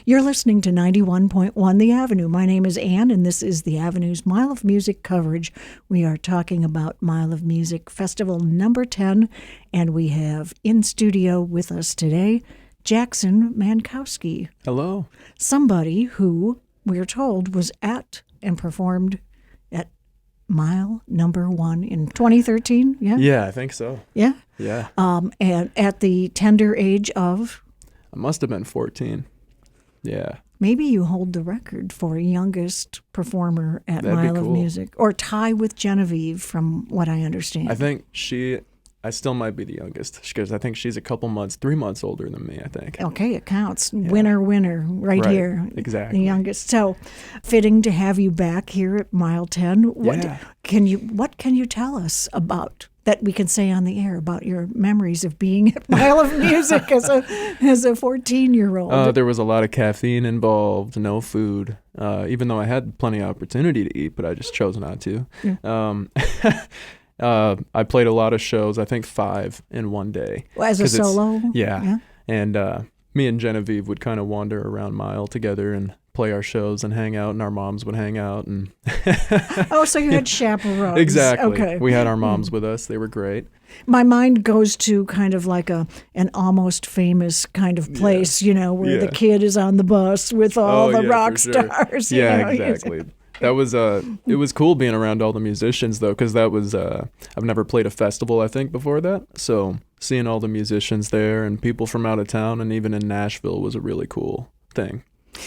You're listening to 91.1 The Avenue. My name is Ann, and this is The Avenue's Mile of Music coverage. We are talking about Mile of Music Festival number 10, and we have in studio with us today Jackson Mankowski. Hello. Somebody who, we're told, was at and performed at Mile number 1 in 2013, yeah? Yeah, I think so. Yeah? Yeah. And at the tender age of? I must have been 14. Yeah. Maybe you hold the record for youngest performer at That'd be Mile of cool. Music, or tie with Genevieve, from what I understand. I think I still might be the youngest because I think she's a couple months, 3 months older than me, I think. Okay, it counts. Yeah. Winner, right here. Exactly. The youngest. So, fitting to have you back here at Mile 10. What can you tell us about that we can say on the air about your memories of being at Mile of Music as a 14-year-old? There was a lot of caffeine involved, no food, even though I had plenty of opportunity to eat, but I just chose not to. Yeah. I played a lot of shows, I think 5 in one day. As a solo? Yeah. And me and Genevieve would kind of wander around Mile together and play our shows and hang out, and our moms would hang out. And Oh, so you had chaperones. Exactly. Okay. We had our moms with us. They were great. My mind goes to kind of like an Almost Famous kind of place, where the kid is on the bus with all the rock stars. Yeah, exactly. That was it was cool being around all the musicians though, because that was I've never played a festival I think before that, so seeing all the musicians there and people from out of town and even in Nashville was a really cool thing.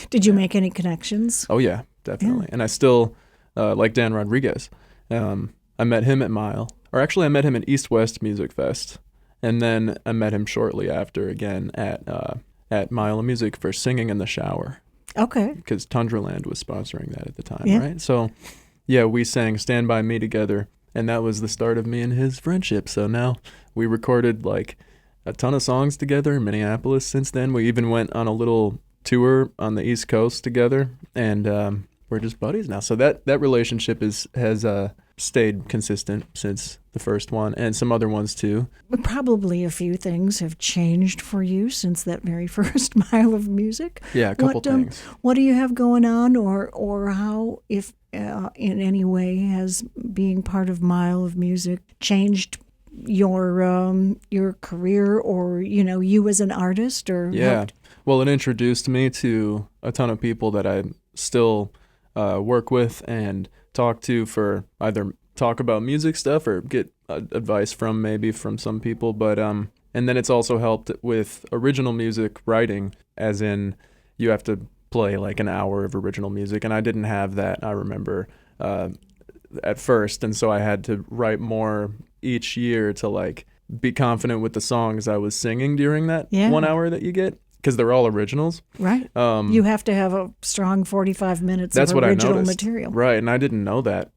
Did you make any connections? Oh yeah, definitely. And I still like Dan Rodriguez. I met him at Mile, or actually I met him at East West Music Fest, and then I met him shortly after again at Mile of Music for Singing in the Shower. Okay. Because Tundraland was sponsoring that at the time, right? So, yeah, we sang Stand By Me together, and that was the start of me and his friendship. So now we recorded like a ton of songs together in Minneapolis since then. We even went on a little tour on the East Coast together, and we're just buddies now. So that relationship has stayed consistent since the first one, and some other ones too. Probably a few things have changed for you since that very first Mile of Music. Yeah, a couple things. What do you have going on, or how, if in any way, has being part of Mile of Music changed your career, or you as an artist, or helped? Well, it introduced me to a ton of people that I still work with and talk to for either talk about music stuff or get advice from some people. But and then it's also helped with original music writing, as in you have to play like an hour of original music, and I didn't have that, I remember, at first, and so I had to write more each year to like be confident with the songs I was singing during that 1 hour that you get. Because they're all originals. Right. You have to have a strong 45 minutes of original material. Right, and I didn't know that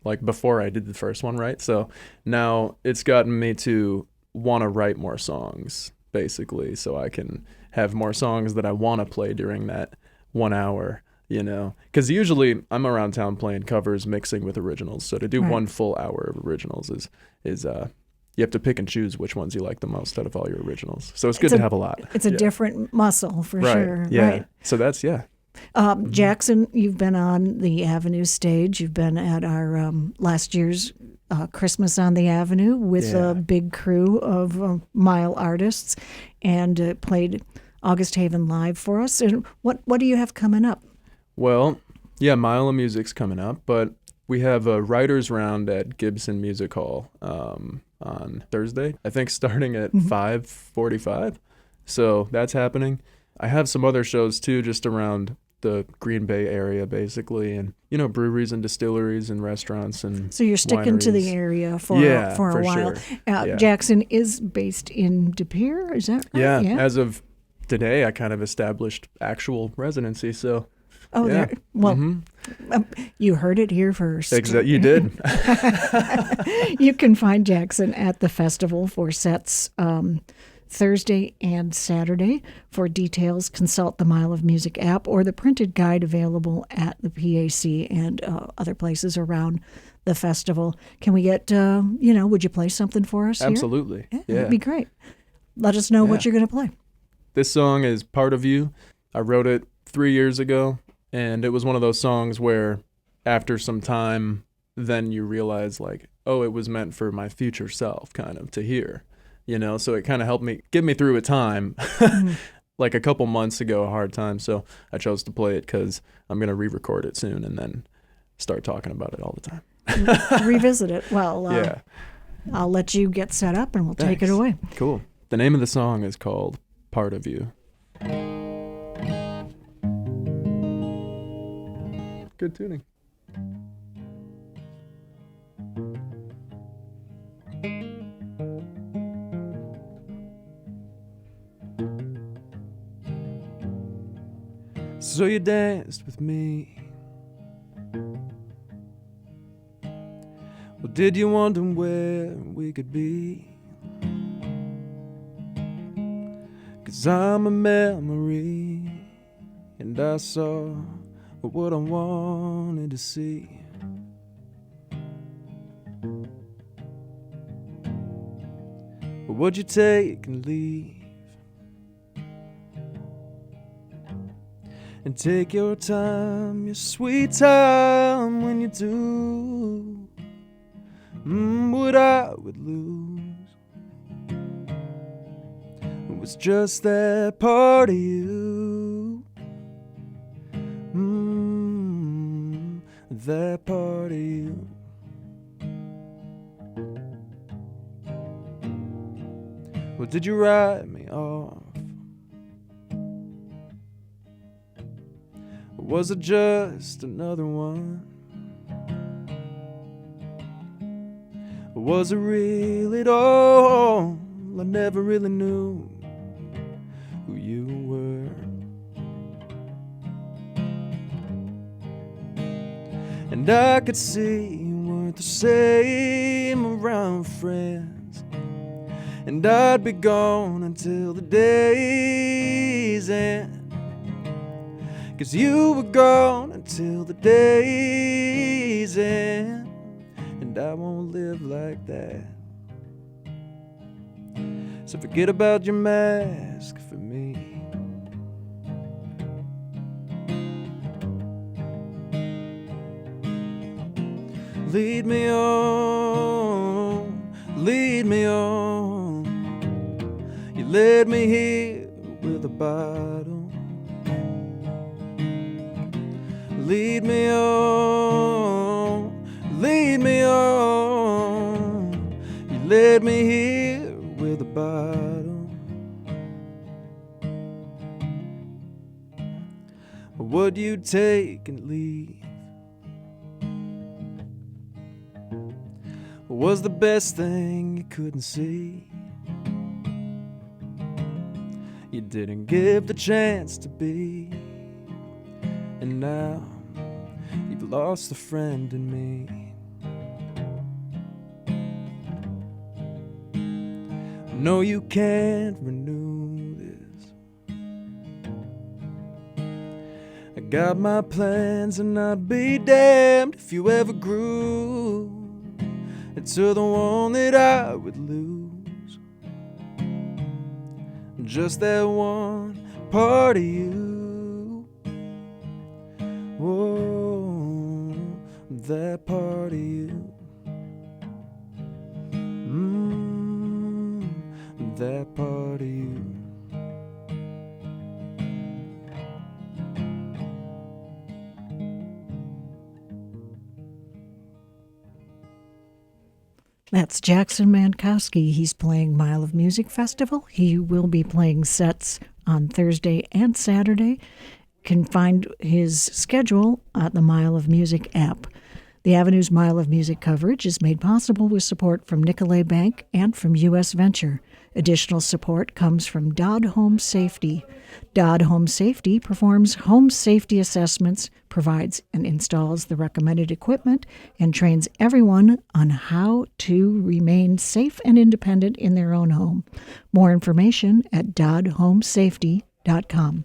like before I did the first one, right? So now it's gotten me to want to write more songs, basically, so I can have more songs that I want to play during that 1 hour, Because usually I'm around town playing covers, mixing with originals. So to do 1 full hour of originals is you have to pick and choose which ones you like the most out of all your originals. So it's good to have a lot. It's a different muscle for sure. Yeah. Right. So that's, Jackson, you've been on the Avenue stage. You've been at our last year's Christmas on the Avenue with a big crew of Mile artists, and played August Haven Live for us. And what do you have coming up? Well, Mile of Music's coming up, but we have a writer's round at Gibson Music Hall on Thursday, I think starting at 5:45. So that's happening. I have some other shows too, just around the Green Bay area, basically, and breweries and distilleries and restaurants and so you're sticking wineries. To the area for a while. Sure. Jackson is based in De Pere, is that right? Yeah. As of today, I kind of established actual residency, so there. Well, you heard it here first. Exactly, you did. You can find Jackson at the festival for sets Thursday and Saturday. For details, consult the Mile of Music app or the printed guide available at the PAC and other places around the festival. Can we get, would you play something for us Absolutely. Here? Yeah, that'd be great. Let us know what you're going to play. This song is Part of You. I wrote it 3 years ago, and it was one of those songs where after some time, then you realize like, oh, it was meant for my future self kind of to hear, so it kind of helped me get me through a time, like a couple months ago, a hard time. So I chose to play it because I'm going to re-record it soon and then start talking about it all the time. Revisit it. Well, yeah. I'll let you get set up and we'll Thanks. take it away. Cool. The name of the song is called Part of You. Good tuning. So you danced with me. Well, did you wonder where we could be? 'Cause I'm a memory, and I saw what I wanted to see. But would you take and leave? And take your time, your sweet time when you do. What I would lose was just that part of you. That part of you. Well, did you write me off? Or was it just another one? Or was it real at all? I never really knew who you were. And I could see you weren't the same around friends, and I'd be gone until the day's end. 'Cause you were gone until the day's end, and I won't live like that. So forget about your mask for me. Lead me on, lead me on. You led me here with a bottle. Lead me on, lead me on. You led me here with a bottle. Would you take and leave? Was the best thing you couldn't see? You didn't give the chance to be, and now you've lost a friend in me. No, you can't renew this. I got my plans, and I'd be damned if you ever grew into the one that I would lose. Just that one part of you. Whoa, that part of you. That part of you. That's Jackson Mankowski. He's playing Mile of Music Festival. He will be playing sets on Thursday and Saturday. You can find his schedule at the Mile of Music app. The Avenue's Mile of Music coverage is made possible with support from Nicolet Bank and from U.S. Venture. Additional support comes from Dodd Home Safety. Dodd Home Safety performs home safety assessments, provides and installs the recommended equipment, and trains everyone on how to remain safe and independent in their own home. More information at doddhomesafety.com.